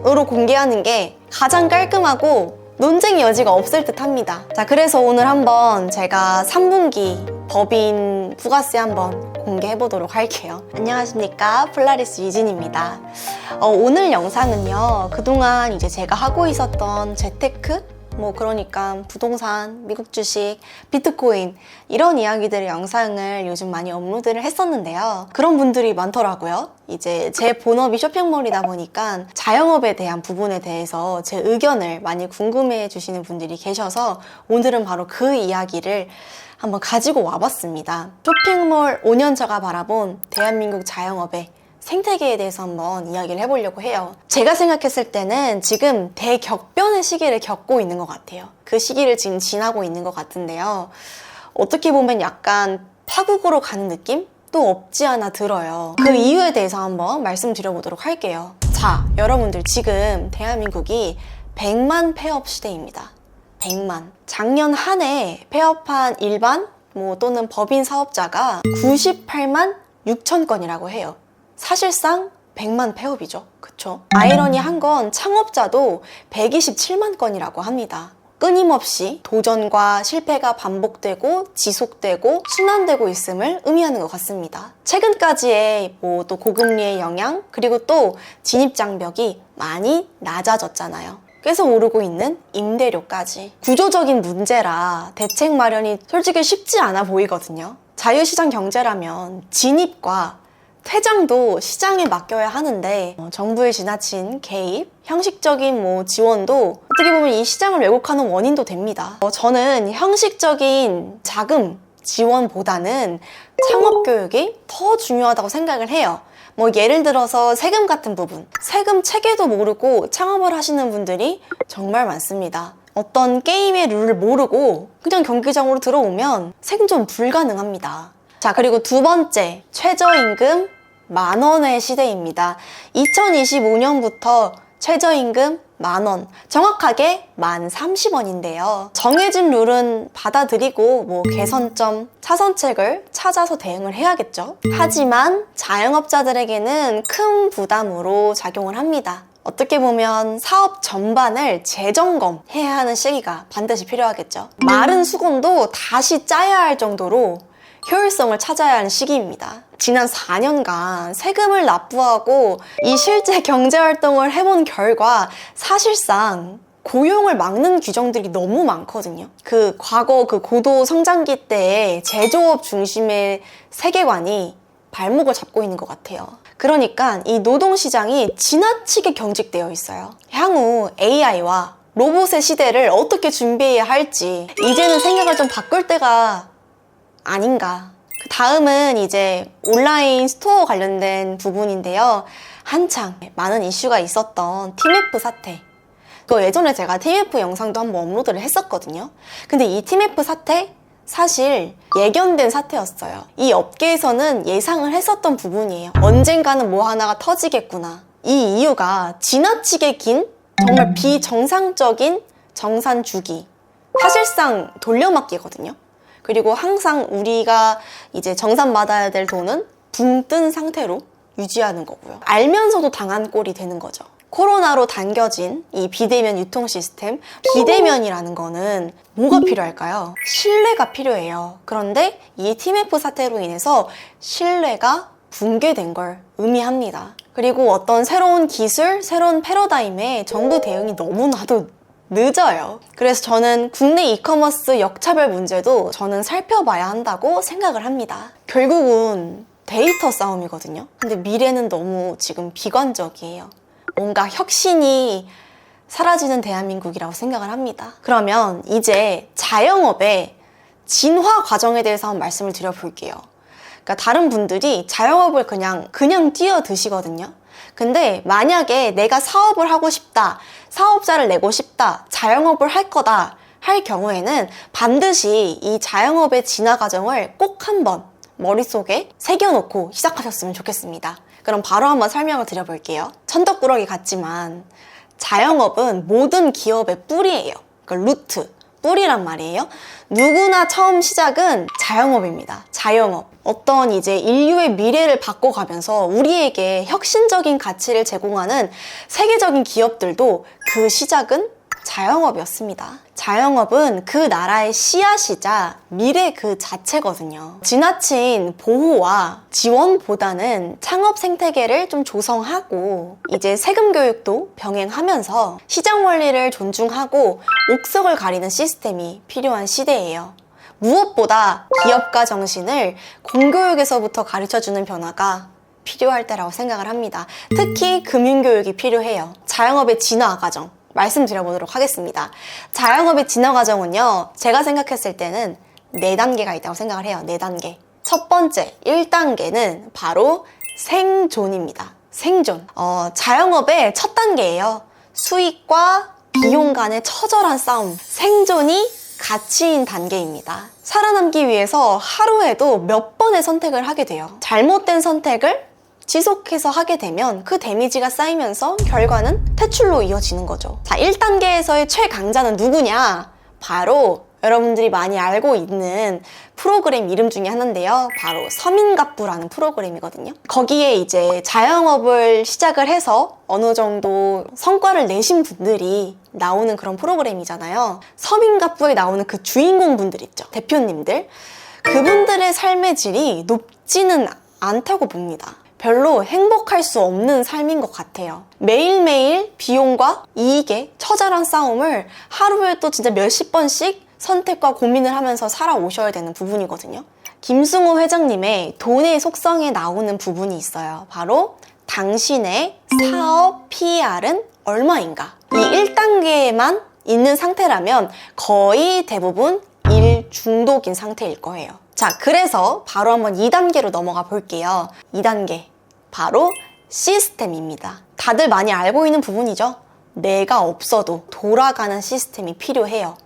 법인으로 공개하는 게 가장 깔끔하고 논쟁의 여지가 없을 듯 합니다. 자, 그래서 오늘 한번 제가 3분기 법인 부가세 한번 공개해 보도록 할게요. 안녕하십니까, 폴라리스 유진입니다. 오늘 영상은요, 그동안 이제 제가 하고 있었던 재테크, 그러니까 부동산, 미국 주식, 비트코인 이런 이야기들의 영상을 요즘 많이 업로드를 했었는데요. 그런 분들이 많더라고요. 이제 제 본업이 쇼핑몰이다 보니까 자영업에 대한 부분에 대해서 제 의견을 많이 궁금해 주시는 분들이 계셔서 오늘은 바로 그 이야기를 한번 가지고 와봤습니다. 쇼핑몰 5년차가 바라본 대한민국 자영업의 생태계에 대해서 한번 이야기를 해보려고 해요. 제가 생각했을 때는 지금 대격변의 시기를 겪고 있는 것 같아요. 그 시기를 지금 지나고 있는 것 같은데요. 어떻게 보면 약간 파국으로 가는 느낌? 또 없지 않아 들어요. 그 이유에 대해서 한번 말씀드려보도록 할게요. 자, 여러분들 지금 대한민국이 100만 폐업 시대입니다. 100만. 작년 한 해 폐업한 일반 또는 법인 사업자가 98만 6천 건이라고 해요. 사실상 100만 폐업이죠. 그쵸? 아이러니한 건 창업자도 127만 건이라고 합니다. 끊임없이 도전과 실패가 반복되고 지속되고 순환되고 있음을 의미하는 것 같습니다. 최근까지의 또 고금리의 영향, 그리고 또 진입장벽이 많이 낮아졌잖아요. 계속 오르고 있는 임대료까지. 구조적인 문제라 대책 마련이 솔직히 쉽지 않아 보이거든요. 자유시장 경제라면 진입과 퇴장도 시장에 맡겨야 하는데 정부의 지나친 개입, 형식적인 지원도 어떻게 보면 이 시장을 왜곡하는 원인도 됩니다. 저는 형식적인 자금 지원보다는 창업교육이 더 중요하다고 생각을 해요. 예를 들어서 세금 같은 부분, 세금 체계도 모르고 창업을 하시는 분들이 정말 많습니다. 어떤 게임의 룰을 모르고 그냥 경기장으로 들어오면 생존 불가능합니다. 자, 그리고 두 번째, 최저임금 10,000원의 시대입니다. 2025년부터 최저임금 10,000원, 정확하게 1030원인데요. 정해진 룰은 받아들이고 개선점, 차선책을 찾아서 대응을 해야겠죠. 하지만 자영업자들에게는 큰 부담으로 작용을 합니다. 어떻게 보면 사업 전반을 재점검해야 하는 시기가 반드시 필요하겠죠. 마른 수건도 다시 짜야 할 정도로 효율성을 찾아야 하는 시기입니다. 지난 4년간 세금을 납부하고 이 실제 경제활동을 해본 결과 사실상 고용을 막는 규정들이 너무 많거든요. 과거 고도 성장기 때의 제조업 중심의 세계관이 발목을 잡고 있는 것 같아요. 그러니까 이 노동시장이 지나치게 경직되어 있어요. 향후 AI와 로봇의 시대를 어떻게 준비해야 할지 이제는 생각을 좀 바꿀 때가 아닌가. 다음은 이제 온라인 스토어 관련된 부분인데요. 한창 많은 이슈가 있었던 TMF 사태. 예전에 제가 TMF 영상도 한번 업로드를 했었거든요. 근데 이 TMF 사태 사실 예견된 사태였어요. 이 업계에서는 예상을 했었던 부분이에요. 언젠가는 하나가 터지겠구나. 이 이유가 지나치게 긴 정말 비정상적인 정산 주기. 사실상 돌려막기거든요. 그리고 항상 우리가 이제 정산받아야 될 돈은 붕 뜬 상태로 유지하는 거고요. 알면서도 당한 꼴이 되는 거죠. 코로나로 당겨진 이 비대면 유통 시스템, 비대면이라는 거는 뭐가 필요할까요? 신뢰가 필요해요. 그런데 이 TMF 사태로 인해서 신뢰가 붕괴된 걸 의미합니다. 그리고 어떤 새로운 기술, 새로운 패러다임에 정부 대응이 너무나도 늦어요. 그래서 저는 국내 이커머스 역차별 문제도 저는 살펴봐야 한다고 생각을 합니다. 결국은 데이터 싸움이거든요. 근데 미래는 너무 지금 비관적이에요. 뭔가 혁신이 사라지는 대한민국이라고 생각을 합니다. 그러면 이제 자영업의 진화 과정에 대해서 한번 말씀을 드려볼게요. 그러니까 다른 분들이 자영업을 그냥 뛰어드시거든요. 근데 만약에 내가 사업을 하고 싶다, 사업자를 내고 싶다, 자영업을 할 거다 할 경우에는 반드시 이 자영업의 진화 과정을 꼭 한번 머릿속에 새겨놓고 시작하셨으면 좋겠습니다. 그럼 바로 한번 설명을 드려볼게요. 천덕꾸러기 같지만 자영업은 모든 기업의 뿌리예요. 그러니까 루트, 뿌리란 말이에요. 누구나 처음 시작은 자영업입니다. 자영업. 어떤 이제 인류의 미래를 바꿔가면서 우리에게 혁신적인 가치를 제공하는 세계적인 기업들도 그 시작은 자영업이었습니다. 자영업은 그 나라의 씨앗이자 미래 그 자체거든요. 지나친 보호와 지원보다는 창업 생태계를 좀 조성하고 이제 세금 교육도 병행하면서 시장 원리를 존중하고 옥석을 가리는 시스템이 필요한 시대예요. 무엇보다 기업가 정신을 공교육에서부터 가르쳐주는 변화가 필요할 때라고 생각을 합니다. 특히 금융교육이 필요해요. 자영업의 진화 과정 말씀드려보도록 하겠습니다. 자영업의 진화 과정은요, 제가 생각했을 때는 4단계가 있다고 생각을 해요. 4단계. 첫 번째, 1단계는 바로 생존입니다. 생존. 자영업의 첫 단계예요. 수익과 비용 간의 처절한 싸움. 생존이 가치인 단계입니다. 살아남기 위해서 하루에도 몇 번의 선택을 하게 돼요. 잘못된 선택을 지속해서 하게 되면 그 데미지가 쌓이면서 결과는 퇴출로 이어지는 거죠. 자, 1단계에서의 최강자는 누구냐? 바로 여러분들이 많이 알고 있는 프로그램 이름 중에 하나인데요. 바로 서민갑부라는 프로그램이거든요. 거기에 이제 자영업을 시작을 해서 어느 정도 성과를 내신 분들이 나오는 그런 프로그램이잖아요. 서민갑부에 나오는 그 주인공 분들 있죠. 대표님들. 그분들의 삶의 질이 높지는 않다고 봅니다. 별로 행복할 수 없는 삶인 것 같아요. 매일매일 비용과 이익의 처절한 싸움을 하루에 또 진짜 몇십 번씩 선택과 고민을 하면서 살아오셔야 되는 부분이거든요. 김승우 회장님의 돈의 속성에 나오는 부분이 있어요. 바로 당신의 사업 PER은 얼마인가? 이 1단계에만 있는 상태라면 거의 대부분 일 중독인 상태일 거예요. 자, 그래서 바로 한번 2단계로 넘어가 볼게요. 2단계. 바로 시스템입니다. 다들 많이 알고 있는 부분이죠. 내가 없어도 돌아가는 시스템이 필요해요.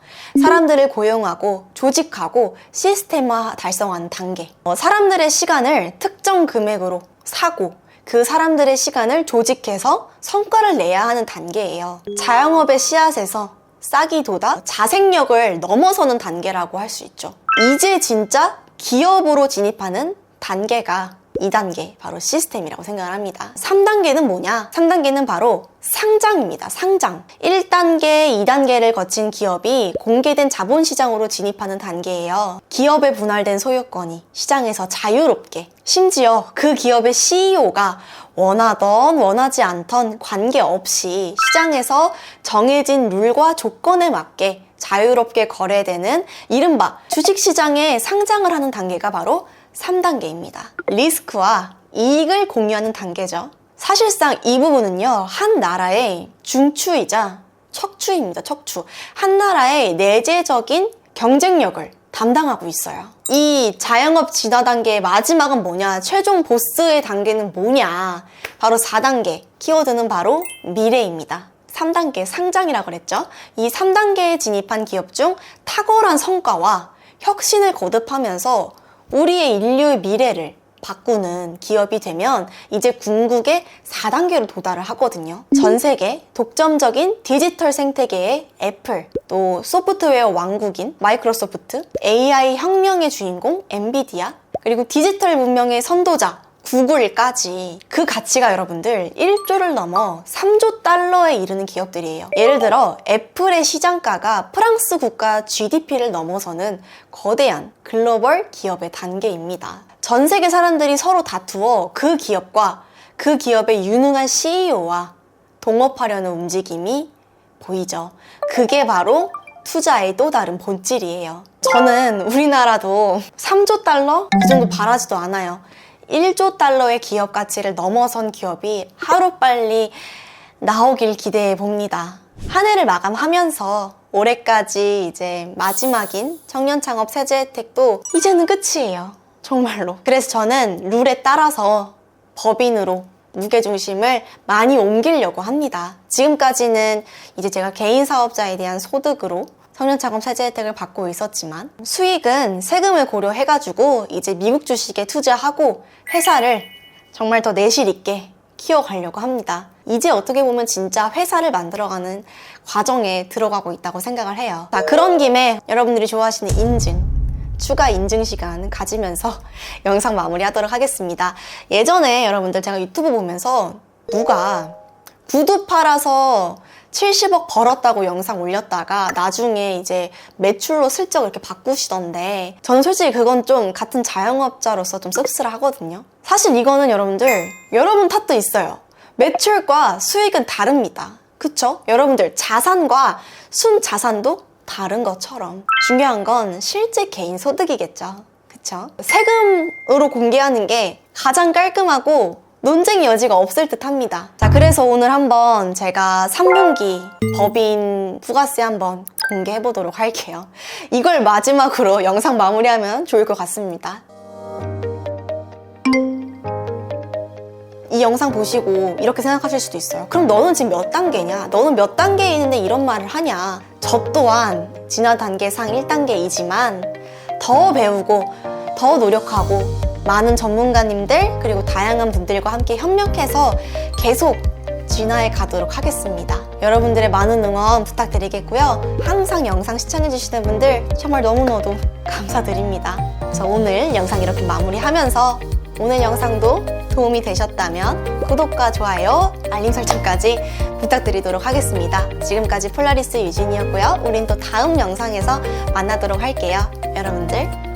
사람들을 고용하고 조직하고 시스템화 달성하는 단계. 사람들의 시간을 특정 금액으로 사고 그 사람들의 시간을 조직해서 성과를 내야 하는 단계예요. 자영업의 씨앗에서 싹이 돋아 자생력을 넘어서는 단계라고 할 수 있죠. 이제 진짜 기업으로 진입하는 단계가 2단계, 바로 시스템이라고 생각을 합니다. 3단계는 뭐냐? 3단계는 바로 상장입니다. 상장. 1단계, 2단계를 거친 기업이 공개된 자본시장으로 진입하는 단계예요. 기업의 분할된 소유권이 시장에서 자유롭게, 심지어 그 기업의 CEO가 원하던 원하지 않던 관계없이 시장에서 정해진 룰과 조건에 맞게 자유롭게 거래되는 이른바 주식시장에 상장을 하는 단계가 바로 3단계입니다. 리스크와 이익을 공유하는 단계죠. 사실상 이 부분은요, 한 나라의 중추이자 척추입니다. 척추. 한 나라의 내재적인 경쟁력을 담당하고 있어요. 이 자영업 진화 단계의 마지막은 뭐냐? 최종 보스의 단계는 뭐냐? 바로 4단계. 키워드는 바로 미래입니다. 3단계 상장이라고 그랬죠. 이 3단계에 진입한 기업 중 탁월한 성과와 혁신을 거듭하면서 우리의 인류의 미래를 바꾸는 기업이 되면 이제 궁극의 4단계로 도달을 하거든요. 전 세계 독점적인 디지털 생태계의 애플, 또 소프트웨어 왕국인 마이크로소프트, AI 혁명의 주인공 엔비디아, 그리고 디지털 문명의 선도자 구글까지 그 가치가 여러분들 1조를 넘어 3조 달러에 이르는 기업들이에요. 예를 들어 애플의 시장가가 프랑스 국가 GDP를 넘어서는 거대한 글로벌 기업의 단계입니다. 전 세계 사람들이 서로 다투어 그 기업과 그 기업의 유능한 CEO와 동업하려는 움직임이 보이죠. 그게 바로 투자의 또 다른 본질이에요. 저는 우리나라도 3조 달러? 그 정도 바라지도 않아요. 1조 달러의 기업 가치를 넘어선 기업이 하루빨리 나오길 기대해 봅니다. 한 해를 마감하면서 올해까지 이제 마지막인 청년 창업 세제 혜택도 이제는 끝이에요. 정말로. 그래서 저는 룰에 따라서 법인으로 무게중심을 많이 옮기려고 합니다. 지금까지는 이제 제가 개인 사업자에 대한 소득으로 청년창업 세제 혜택을 받고 있었지만 수익은 세금을 고려해가지고 이제 미국 주식에 투자하고 회사를 정말 더 내실 있게 키워가려고 합니다. 이제 어떻게 보면 진짜 회사를 만들어가는 과정에 들어가고 있다고 생각을 해요. 자, 그런 김에 여러분들이 좋아하시는 인증, 추가 인증 시간 가지면서 영상 마무리하도록 하겠습니다. 예전에 여러분들 제가 유튜브 보면서 누가 구두 팔아서 70억 벌었다고 영상 올렸다가 나중에 이제 매출로 슬쩍 이렇게 바꾸시던데, 저는 솔직히 그건 좀 같은 자영업자로서 좀 씁쓸하거든요. 사실 이거는 여러분들, 여러분 탓도 있어요. 매출과 수익은 다릅니다. 그쵸? 여러분들 자산과 순자산도 다른 것처럼 중요한 건 실제 개인 소득이겠죠. 그쵸? 세금으로 공개하는 게 가장 깔끔하고 논쟁의 여지가 없을 듯 합니다. 자, 그래서 오늘 한번 제가 3분기 법인 부가세 한번 공개해 보도록 할게요. 이걸 마지막으로 영상 마무리하면 좋을 것 같습니다. 이 영상 보시고 이렇게 생각하실 수도 있어요. 그럼 너는 지금 몇 단계냐? 너는 몇 단계에 있는데 이런 말을 하냐? 저 또한 지난 단계상 1단계이지만 더 배우고 더 노력하고 많은 전문가님들 그리고 다양한 분들과 함께 협력해서 계속 진화해 가도록 하겠습니다. 여러분들의 많은 응원 부탁드리겠고요. 항상 영상 시청해주시는 분들 정말 너무너무 감사드립니다. 그래서 오늘 영상 이렇게 마무리하면서 오늘 영상도 도움이 되셨다면 구독과 좋아요, 알림 설정까지 부탁드리도록 하겠습니다. 지금까지 폴라리스 유진이었고요. 우린 또 다음 영상에서 만나도록 할게요. 여러분들